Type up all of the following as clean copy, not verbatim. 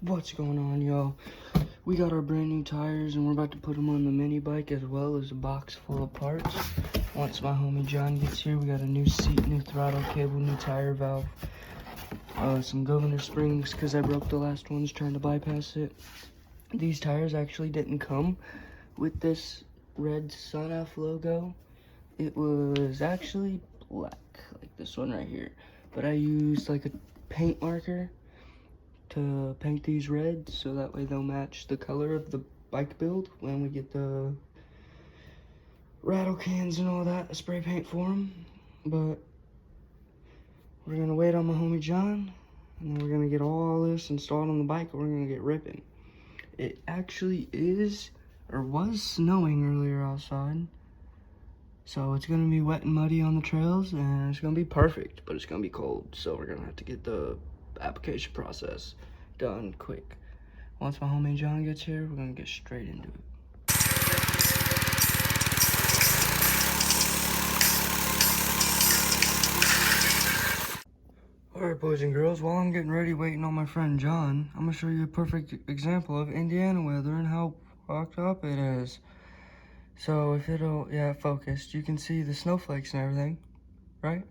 What's going on, y'all? We got our brand new tires and we're about to put them on the mini bike as well as a box full of parts. Once my homie John gets here, we got a new seat, new throttle cable, new tire valve, some governor springs because I broke the last ones trying to bypass it. These tires actually didn't come with this red Sun F logo. It was actually black, like this one right here. But I used like a paint marker to paint these red so that way they'll match the color of the bike build when we get the rattle cans and all that spray paint for them. But we're gonna wait on my homie John and then we're gonna get all this installed on the bike and we're gonna get ripping. It actually is or was snowing earlier outside, so it's gonna be wet and muddy on the trails and it's gonna be perfect, but it's gonna be cold, so we're gonna have to get the application process done quick. Once my homie John gets here, we're gonna get straight into it. Alright, boys and girls, while I'm getting ready waiting on my friend John, I'm gonna show you a perfect example of Indiana weather and how fucked up it is. So if it'll, yeah, focused, you can see the snowflakes and everything, right?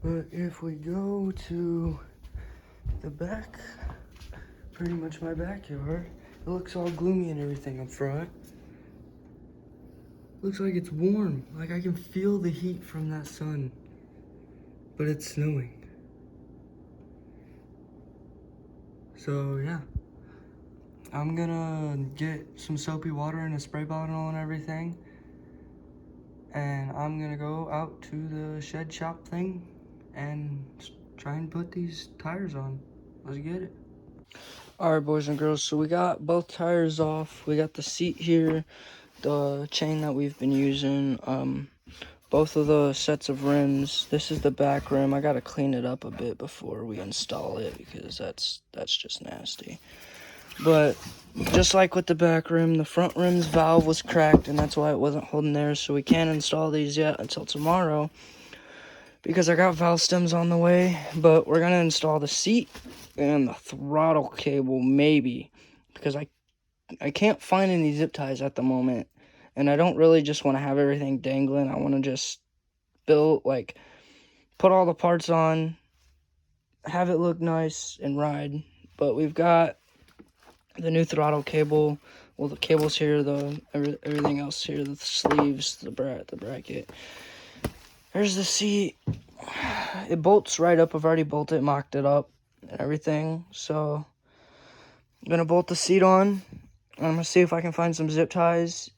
But if we go to the back, pretty much my backyard, it looks all gloomy and everything up front. Looks like it's warm, like I can feel the heat from that sun, but it's snowing. So yeah, I'm gonna get some soapy water in a spray bottle and everything, and I'm gonna go out to the shed shop thing and try and put these tires on. Let's get it. Alright, boys and girls, so we got both tires off. We got the seat here, the chain that we've been using, both of the sets of rims. This is the back rim. I gotta clean it up a bit before we install it because that's just nasty. But just like with the back rim, the front rim's valve was cracked and that's why it wasn't holding there, so we can't install these yet until tomorrow because I got valve stems on the way. But we're gonna install the seat and the throttle cable maybe, because I can't find any zip ties at the moment, and I don't really just want to have everything dangling. I want to just build, like, put all the parts on, have it look nice and ride. But we've got the new throttle cable, well, the cable's here, everything else here, the sleeves, the bracket. There's the seat. It bolts right up. I've already bolted it, mocked it up and everything. So I'm gonna bolt the seat on. I'm gonna see if I can find some zip ties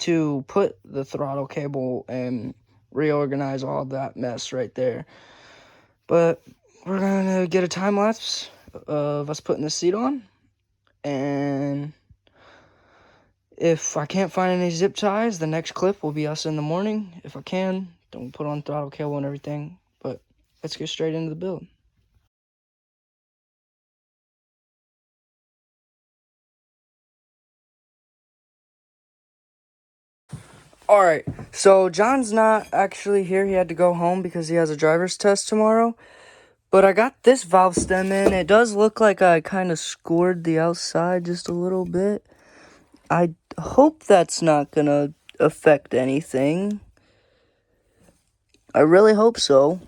to put the throttle cable and reorganize all that mess right there. But we're gonna get a time lapse of us putting the seat on, and if I can't find any zip ties, the next clip will be us in the morning. If I can, then we'll put on throttle cable and everything. But let's get straight into the build. Alright, so John's not actually here. He had to go home because he has a driver's test tomorrow. But I got this valve stem in. It does look like I kind of scored the outside just a little bit. I hope that's not gonna affect anything. I really hope so.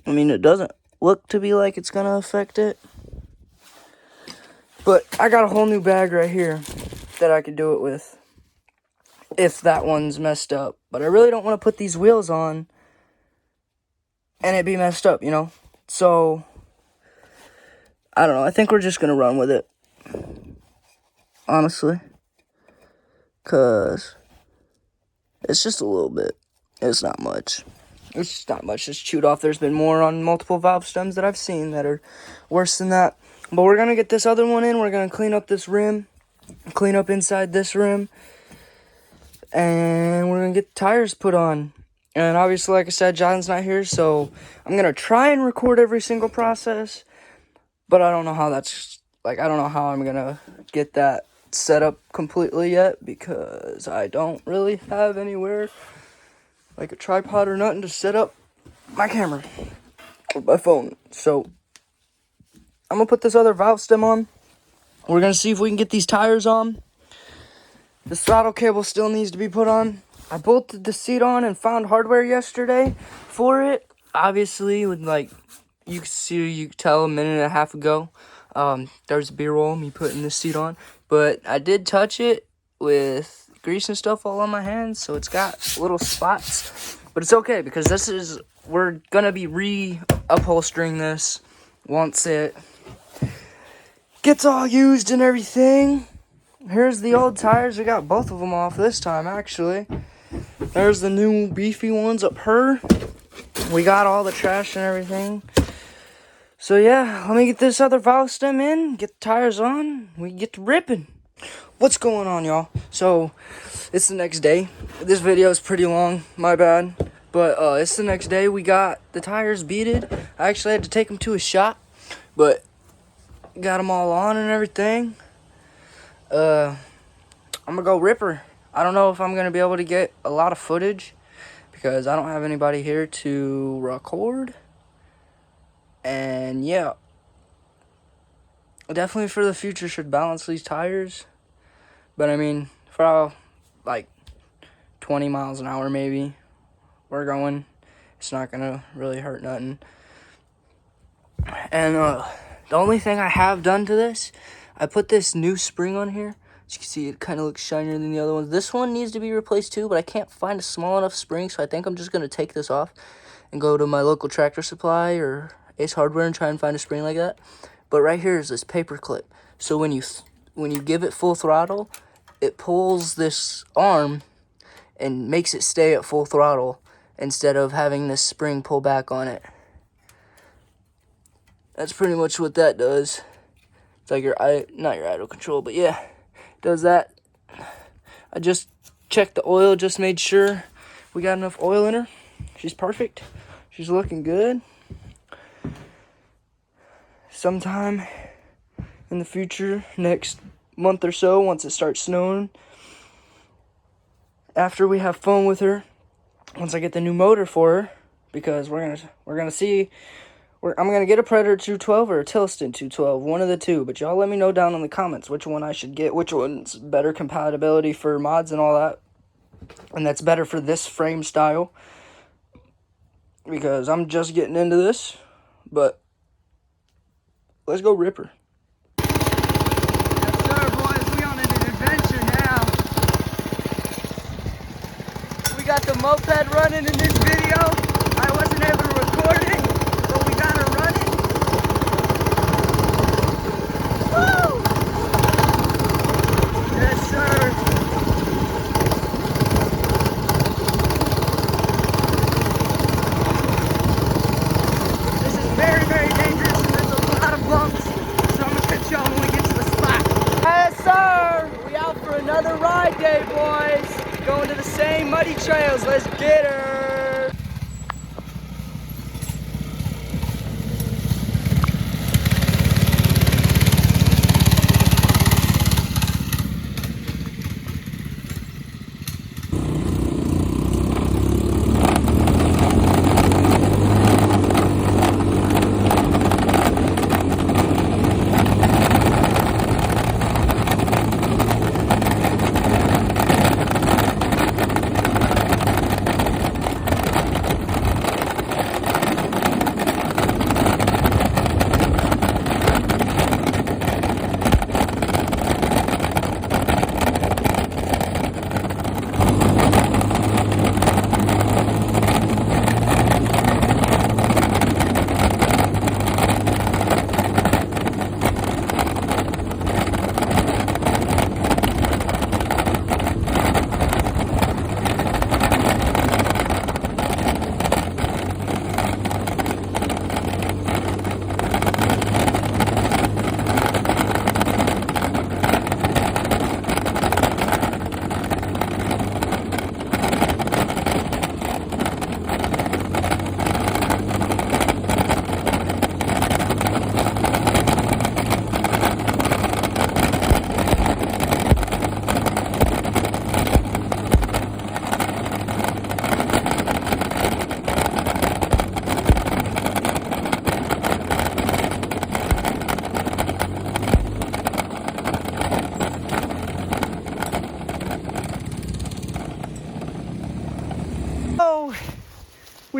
I mean, it doesn't look to be like it's gonna affect it. But I got a whole new bag right here that I could do it with if that one's messed up. But I really don't want to put these wheels on and it be messed up, you know? So, I don't know. I think we're just gonna run with it, honestly. Because it's just a little bit. It's not much. It's just not much. It's chewed off. There's been more on multiple valve stems that I've seen that are worse than that. But we're going to get this other one in. We're going to clean up this rim. Clean up inside this rim. And we're going to get the tires put on. And obviously, like I said, John's not here. So I'm going to try and record every single process. But I don't know how that's... Like, I don't know how I'm going to get that set up completely yet. Because I don't really have anywhere... like a tripod or nothing to set up my camera. with my phone. So I'm gonna put this other valve stem on. We're gonna see if we can get these tires on. The throttle cable still needs to be put on. I bolted the seat on and found hardware yesterday for it. Obviously, with like you could tell a minute and a half ago, there's a B-roll me putting this seat on. But I did touch it with grease and stuff all on my hands, so it's got little spots. But it's okay because we're gonna be upholstering this once it gets all used and everything. Here's the old tires. We got both of them off this time, actually. There's the new beefy ones up here. We got all the trash and everything. So yeah, let me get this other valve stem in, get the tires on, we can get to ripping. What's going on, y'all? So, it's the next day. This video is pretty long, my bad. But it's the next day. We got the tires beaded. I actually had to take them to a shop, but got them all on and everything. I'm gonna go ripper. I don't know if I'm gonna be able to get a lot of footage because I don't have anybody here to record. And yeah, definitely for the future should balance these tires. But I mean, for like 20 miles an hour maybe we're going, it's not gonna really hurt nothing. And the only thing I have done to this, I put this new spring on here. As you can see, it kind of looks shinier than the other ones. This one needs to be replaced too, but I can't find a small enough spring, so I think I'm just going to take this off and go to my local Tractor Supply or Ace Hardware and try and find a spring like that. But right here is this paper clip. So when you give it full throttle, it pulls this arm and makes it stay at full throttle instead of having this spring pull back on it. That's pretty much what that does. It's like not your idle control, but yeah, does that. I just checked the oil, just made sure we got enough oil in her. She's perfect. She's looking good. Sometime in the future, next month or so, once it starts snowing, after we have fun with her, once I get the new motor for her, because we're gonna see. I'm going to get a Predator 212 or a Tilliston 212, one of the two. But y'all let me know down in the comments which one I should get, which one's better compatibility for mods and all that. And that's better for this frame style. Because I'm just getting into this. But let's go ripper. Yes, sir, boys. We on an adventure now. We got the moped running in this video. I wasn't able to record it. But we got her running. Woo! Yes, sir. This is very, very dangerous and there's a lot of bumps. So I'm going to catch y'all when we get to the spot. Yes, sir. We out for another ride day, boys. Going to the same muddy trails. Let's get her.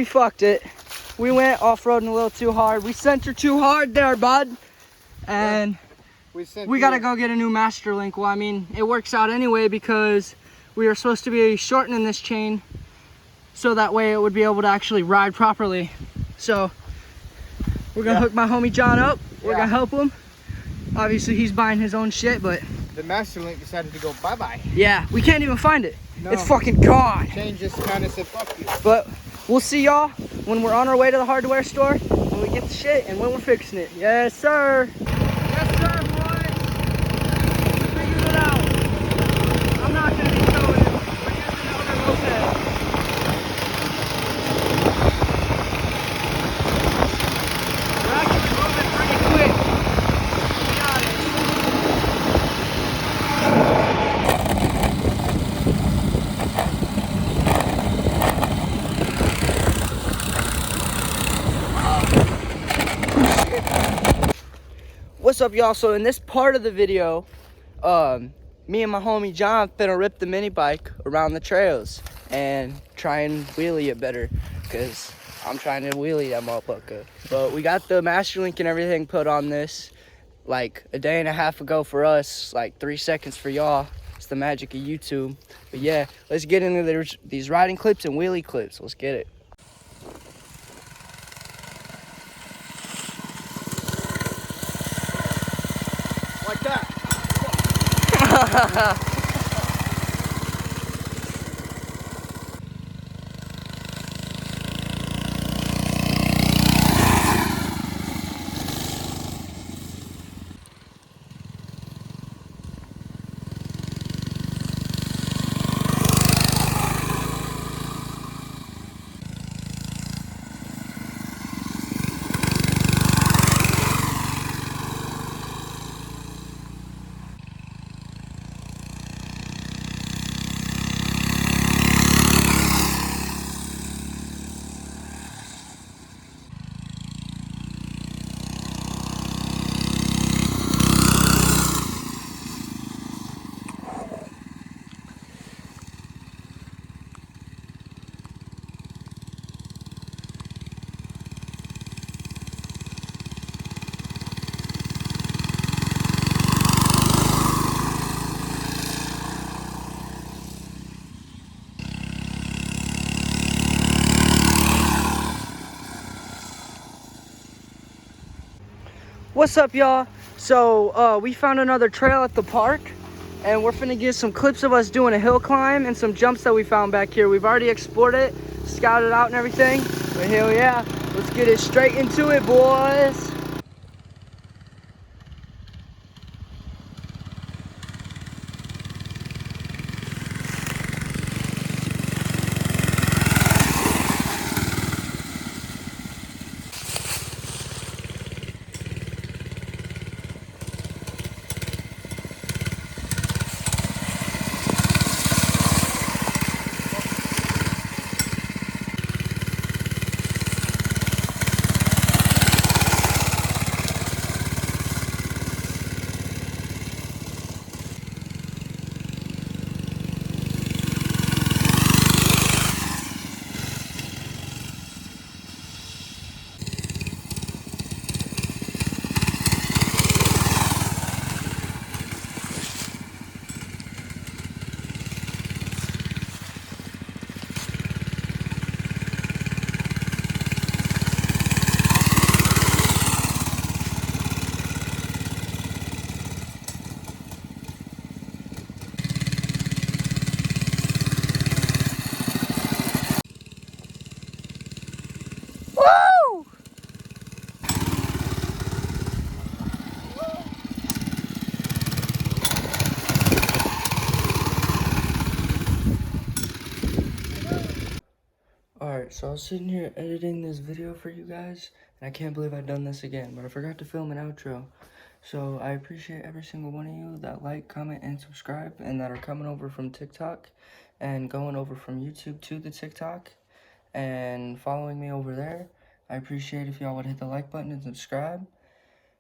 we fucked it. We went off-roading a little too hard. We centered too hard there, bud. And we gotta go get a new master link. Well, I mean, it works out anyway because we are supposed to be shortening this chain so that way it would be able to actually ride properly. So we're gonna hook my homie John up. We're gonna help him. Obviously he's buying his own shit, but the master link decided to go bye-bye. Yeah, we can't even find it. No. It's fucking gone. Chain just kind of said fuck you. But we'll see y'all when we're on our way to the hardware store, when we get the shit and when we're fixing it. Yes, sir. Yes, sir, boys. We figured it out. I'm not gonna be towing it. We're using another moped. We're actually moving pretty quick, to be honest. What's up, y'all? So in this part of the video, me and my homie John finna rip the mini bike around the trails and try and wheelie it better, because I'm trying to wheelie that motherfucker. But we got the master link and everything put on this like a day and a half ago for us, like 3 seconds for y'all. It's the magic of YouTube. But yeah, let's get into these riding clips and wheelie clips. Let's get it. Like that. What's up, y'all? So we found another trail at the park, and we're finna get some clips of us doing a hill climb and some jumps that we found back here. We've already explored it, scouted out and everything, but hell yeah, let's get it straight into it, boys. Woo! Alright, so I was sitting here editing this video for you guys, and I can't believe I've done this again, but I forgot to film an outro. So I appreciate every single one of you that like, comment, and subscribe, and that are coming over from TikTok, and going over from YouTube to the TikTok, and following me over there. I appreciate if y'all would hit the like button and subscribe,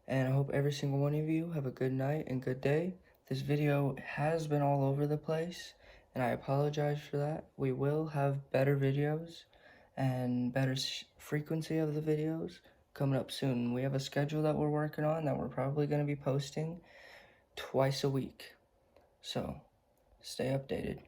and I hope every single one of you have a good night and good day. This video has been all over the place, and I apologize for that. We will have better videos, and better frequency of the videos coming up soon. We have a schedule that we're working on that we're probably going to be posting twice a week. So, stay updated.